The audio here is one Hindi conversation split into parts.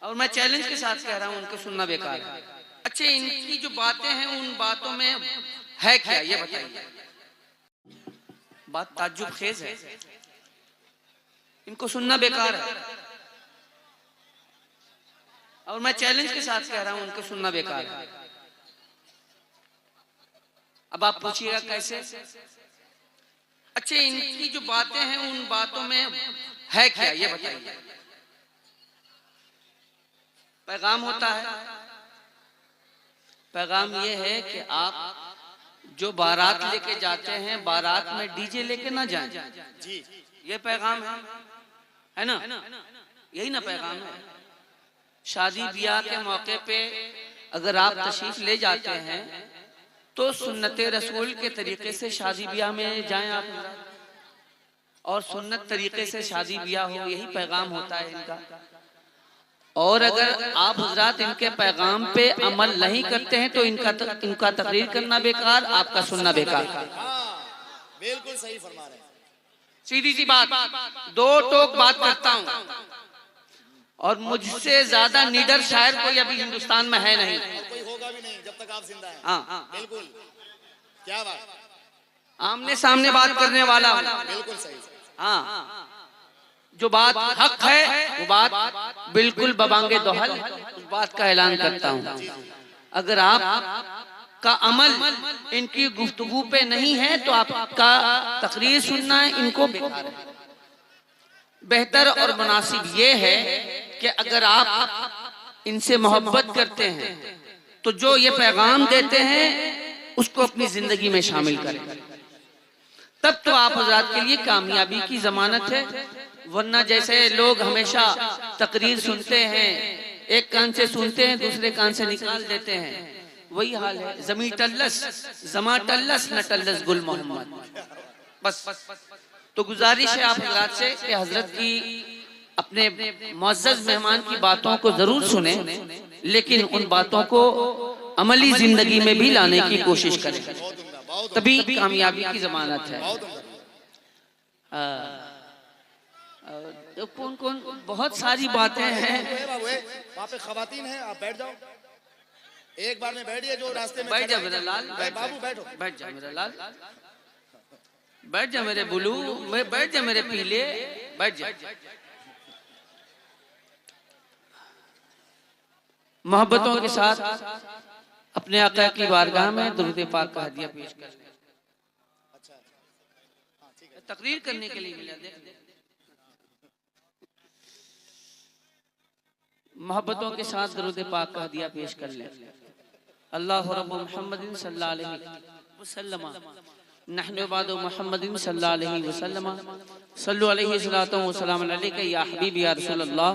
और मैं चैलेंज के साथ कह रहा हूं उनको सुनना बेकार है। अच्छा, इनकी जो बातें हैं उन बातों में है क्या, ये बताइए। बात ताज्जुब खेज है, इनको सुनना बेकार है। और मैं चैलेंज के साथ कह रहा हूं उनको सुनना बेकार है। अब आप पूछिएगा कैसे। अच्छा, इनकी जो बातें हैं उन बातों में है क्या, ये बताइए। पैगाम होता है, पैगाम ये है कि आप जो बारात लेके जाते हैं बारात में डीजे लेके ना जाएं जी, ये पैगाम है ना, यही ना पैगाम है। शादी ब्याह के मौके पे अगर आप तशरीफ ले जाते हैं तो सुन्नत रसूल के तरीके से शादी ब्याह में जाएं आप, और सुन्नत तरीके से शादी ब्याह हो, यही पैगाम होता है इनका। और अगर आप हजरात इनके पैगाम पे अमल नहीं करते हैं तो इनका तकरीर करना बेकार, आपका सुनना बेकार। बिल्कुल सही फरमा रहे हैं। सीधी सी बात, दो टोक बात करता हूं, और मुझसे ज्यादा निडर शायर कोई अभी हिंदुस्तान में है नहीं, कोई होगा भी नहीं जब तक आप जिंदा हैं। हाँ बिल्कुल, क्या बात, आमने सामने बात करने वाला। बिल्कुल सही। हाँ, जो बात हक है वो बात बिल्कुल बबांगे दोहल, उस बात का ऐलान करता हूँ। अगर आप का अमल इनकी गुफ्तगू पे नहीं है तो आपका तकरीर सुनना है इनको बेकार है। बेहतर और मुनासिब ये है कि अगर आप इनसे मोहब्बत करते हैं तो जो ये पैगाम देते हैं उसको अपनी जिंदगी में शामिल करें, तब तो आप हज़रात के लिए कामयाबी की जमानत है। वरना जैसे लोग हमेशा तकरीर सुनते हैं, एक कान से सुनते हैं दूसरे कान से निकाल देते हैं, वही हाल है। जमी टल्लस जमा टल्लस न टल्लस गुल मोहम्मद। बस तो गुजारिश है आप हजरात से कि हजरत की अपने मुअज़्ज़ज़ मेहमान की बातों को जरूर सुने, लेकिन उन बातों को अमली जिंदगी में भी लाने की कोशिश करें, तभी कामयाबी की जमानत है। तो कौन कौन बहुत सारी बातें हैं। वहाँ पे खवातीन हैं, आप बैठ जाओ, एक बार में बैठिए। जो रास्ते में बैठ जा मेरा लाल, बाबू बैठो, बैठ जा मेरा लाल, बैठ जा मेरे बुलू, बैठ जा मेरे पीले, बैठ जा। मोहब्बतों के साथ अपने आका की बारगाह में दुरूद पाक का हदिया पेश कर। तकरीर करने के लिए मिला, देख मोहब्बतों के साथ दुरूद पाक का हदिया पेश कर ले। अल्लाह रब्बु मुहम्मदिन सल्लल्लाहु अलैहि वसल्लम नहनु बादु मुहम्मदिन सल्लल्लाहु अलैहि वसल्लम सल्लु अलैहि सलातो व सलाम अलैका या हबीबी या रसूलल्लाह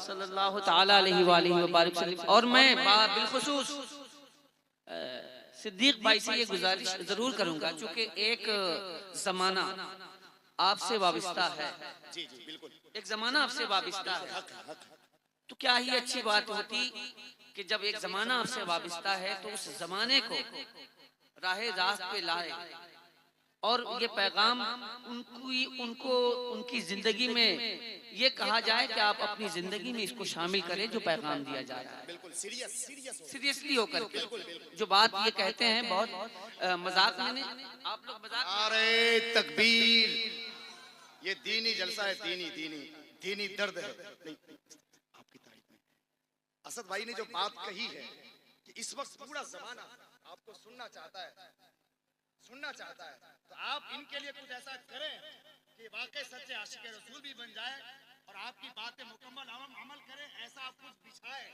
सल्लल्लाहु तआला अलैहि व आलिहि व बारिक वसल्लम। और मैं बिलखुसूस सिद्दीक भाई से ये गुजारिश जरूर करूंगा, चूंकि एक जमाना आपसे वाबिस्ता है, एक जमाना आपसे वाबिस्ता है, तो क्या ही अच्छी बात होती कि जब एक जमाना आपसे वाबिस्ता है तो उस जमाने को राहे रास्त पे लाए और ये पैगाम उनको उनकी जिंदगी में ये कहा जाए कि आप अपनी जिंदगी में इसको शामिल करें जो पैगाम दिया जा रहा है। बिल्कुल सीरियसली होकर के जो बात ये कहते हैं, बहुत मजाक में नहीं, आप लोग मजाक। अरे तकबीर, ये दीनी जलसा है, दीनी दर्द है। आपकी तारीफ में असद भाई ने जो बात कही है कि इस वक्त पूरा जमाना आपको सुनना चाहता है, तो आप इनके लिए कुछ ऐसा करें कि वाकई सच्चे आशिक रसूल भी बन जाए और आपकी बातें मुकम्मल अमल करें, ऐसा आप कुछ बिछाए।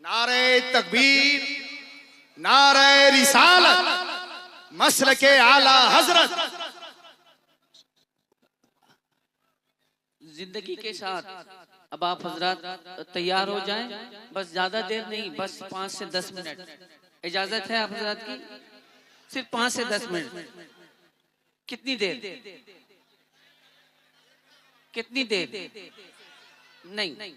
नारे तकबीर, नारे रिसालत, मसलके आला हजरत। जिंदगी के साथ अब आप हजरात तैयार हो जाएं, बस ज्यादा देर नहीं, बस 5 से 10 मिनट इजाजत है आप हजरात की, सिर्फ 5 से 10 मिनट। कितनी देर नहीं,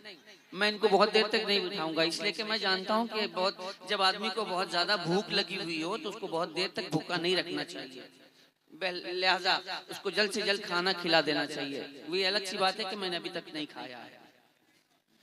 मैं इनको बहुत देर तक नहीं बिठाऊंगा, इसलिए कि मैं जानता हूं कि बहुत जब आदमी को बहुत ज्यादा भूख लगी हुई हो तो उसको बहुत देर तक भूखा नहीं रखना चाहिए, लिहाजा उसको जल्द से जल्द खाना खिला देना चाहिए। वही अलग सी बात है कि मैंने अभी तक नहीं खाया है।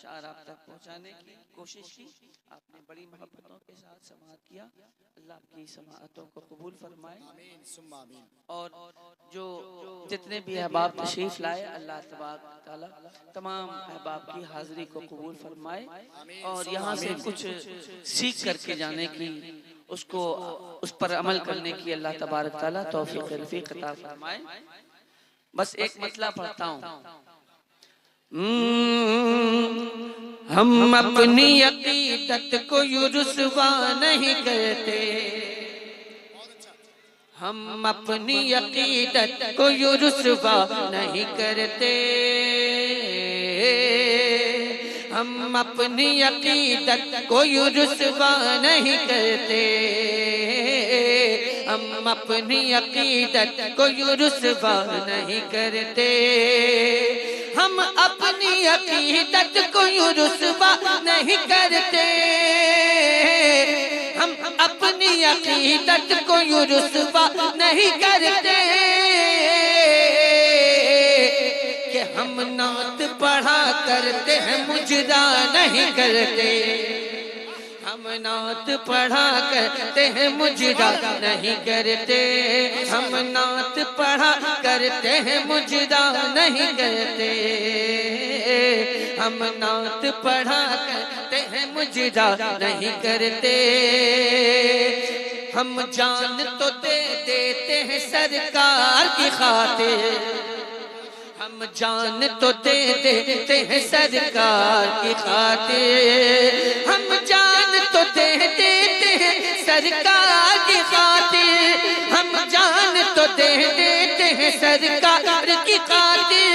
अशार आप तक पहुंचाने की कोशिश की। आपने बड़ी मोहब्बतों के साथ समाअत किया। अल्लाह आपकी समाअतों को कबूल फरमाए। आमीन सुम्मा आमीन। और जो जितने भी अहबाब तशरीफ लाए, अल्लाह तबारक ताला तमाम अहबाब की हाजिरी को कबूल फरमाए और यहाँ से कुछ सीख करके जाने की, उसको उस पर अमल करने की अल्लाह तबारक ताला तौफीक रफीक अता फरमाए। बस एक मतला पढ़ता हूँ। हम अपनी अकीदत को यूं रुसवा नहीं करते, हम अपनी अकीदत को यूं रुसवा नहीं करते, हम अपनी अकीदत को यूं रुसवा नहीं करते, हम अपनी अकीदत को यूं रुसवा नहीं करते, हम अपनी अकीदत को यूं रुसवा नहीं करते, हम अपनी अकीदत को यूं रुसवा नहीं करते, कि हम नात पढ़ा करते हैं मुजरा नहीं करते, हम नात पढ़ा करते हैं मुजरा नहीं करते, हम नात पढ़ा करते हैं मुजरा नहीं करते, हम नात पढ़ा करते हैं मुजरा नहीं करते, हम जान तो दे देते हैं सरकार की खातिर, हम जान तो दे देते हैं सरकार की खातिर, हम जान तो दे देते हैं सरकार की खातिर, हम जान तो दे देते हैं सरकार की खातिर,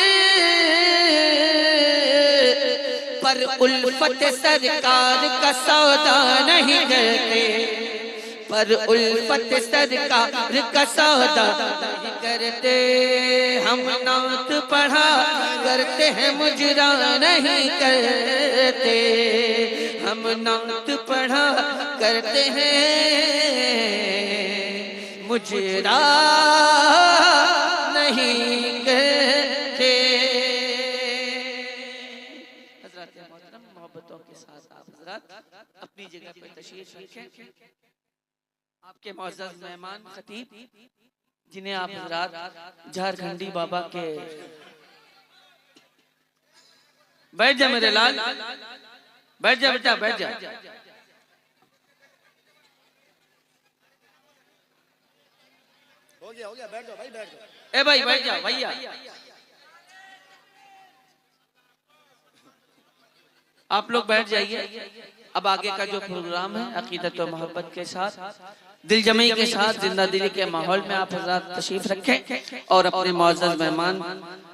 पर उल्फत सरकार का सौदा नहीं करते, पर उल्फत सरकार का सौदा नहीं करते, हम नात पढ़ा करते हैं मुजरा नहीं करते, हम नात पढ़ा करते हैं मुजरा नहीं करते। हज़रात मोहतरम, मोहब्बतों के साथ आप हज़रात अपनी जगह पर तशरीफ रखें। आपके मुअज़्ज़ज़ मेहमान खतीब जिन्हें आप हज़रात झारखंडी बाबा के, बैठ जा मेरे लाल, बैठ जा बेटा, बैठ जा। हो गया बैठ जाओ भाई, बैठ जाओ। ए भाई बैठ जा भैया। आप लोग बैठ जाइए। अब आगे का जो प्रोग्राम है अकीदत और मोहब्बत के साथ, दिल जमी के साथ, जिंदा दिली के माहौल में आप हज़रात तशरीफ रखें और अपने मुअज़्ज़ज़ मेहमान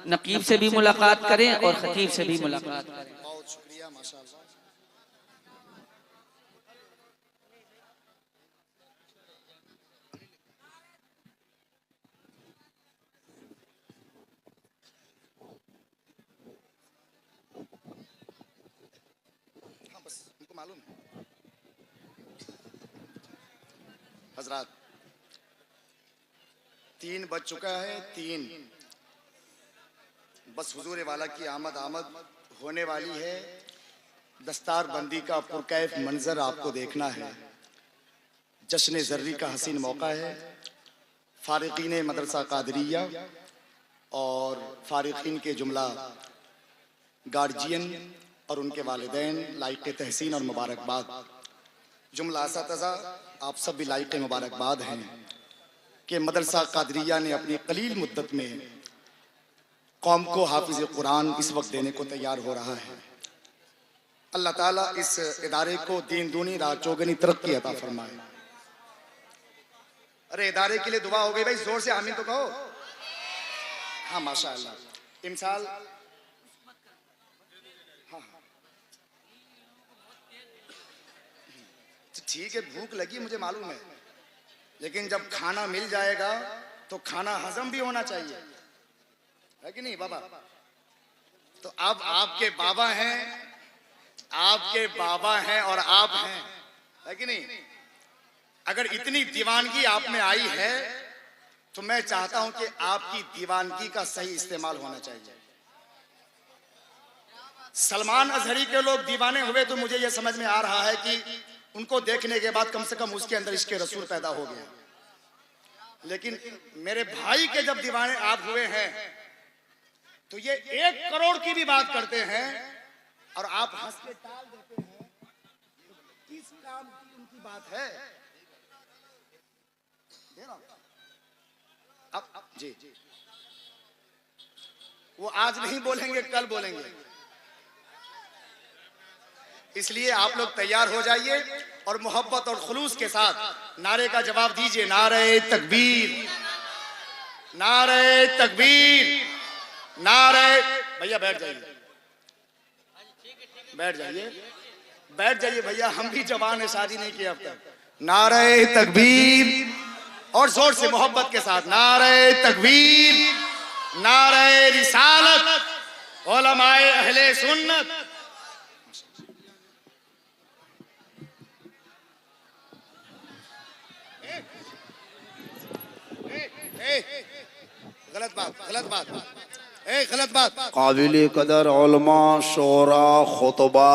नकीब से भी मुलाकात करें और खतीब से भी मुलाकात करें। बहुत शुक्रिया, माशाअल्लाह। हाँ बस उनको मालूम है। हजरात 3 बज चुका है, 3 बस हुजूर वाला की आमद होने वाली है। दस्तार बंदी का पुरकैफ मंजर आपको देखना है। जश्न ज़र्री का हसीन मौका है। फारिकीन मदरसा कादरिया और फारिकीन के जुमला गार्जियन और उनके वालिदैन लायक तहसीन और मुबारकबाद। जुमला असातिज़ा आप सब भी लायक मुबारकबाद हैं कि मदरसा कादरिया ने अपनी कलील मुद्दत में कौम को हाफिज कुरान इस वक्त देने को तैयार हो रहा है। अल्लाह ताला इस इदारे को दीन दूनी रात चौगनी तरक्की अता फरमाए। अरे इदारे के लिए दुआ हो गई भाई, जोर से आमीन तो कहो। हाँ माशाअल्लाह। इमसाल हाँ ठीक है, भूख लगी मुझे मालूम है, लेकिन जब खाना मिल जाएगा तो खाना हजम भी होना चाहिए, है कि नहीं बाबा? तो अब आपके बाबा हैं, आपके बाबा हैं और आप हैं, है कि नहीं? अगर इतनी दीवानगी आप में आई है तो मैं चाहता हूं कि आपकी दीवानगी का सही इस्तेमाल होना चाहिए। सलमान अजहरी के लोग दीवाने हुए तो मुझे यह समझ में आ रहा है कि उनको देखने के बाद कम से कम उसके अंदर इश्क रसूल पैदा हो गया। लेकिन मेरे भाई के जब दीवाने आप हुए हैं तो ये 1 करोड़ की भी बात करते हैं और आप हंस के टाल देते हैं। किस काम की उनकी बात है? अब जी वो आज नहीं बोलेंगे, कल बोलेंगे। इसलिए आप लोग तैयार हो जाइए और मोहब्बत और खुलूस के साथ नारे का जवाब दीजिए। नारे तकबीर, नारे तकबीर, नारे। भैया बैठ जाइए, बैठ जाइए, बैठ जाइए भैया, हम भी जवान है, शादी नहीं की अब तक। नारे तकबीर और जोर से मोहब्बत के साथ नारे तकबीर, नारे रिसालत, उलमाए अहले सुन्नत। गलत बात, गलत बात, गलत बात। काबिल कदर उलमा, शोरा, खुतबा,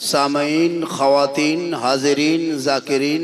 सामीन, खवातीन, हाजिरीन, जाकिरीन।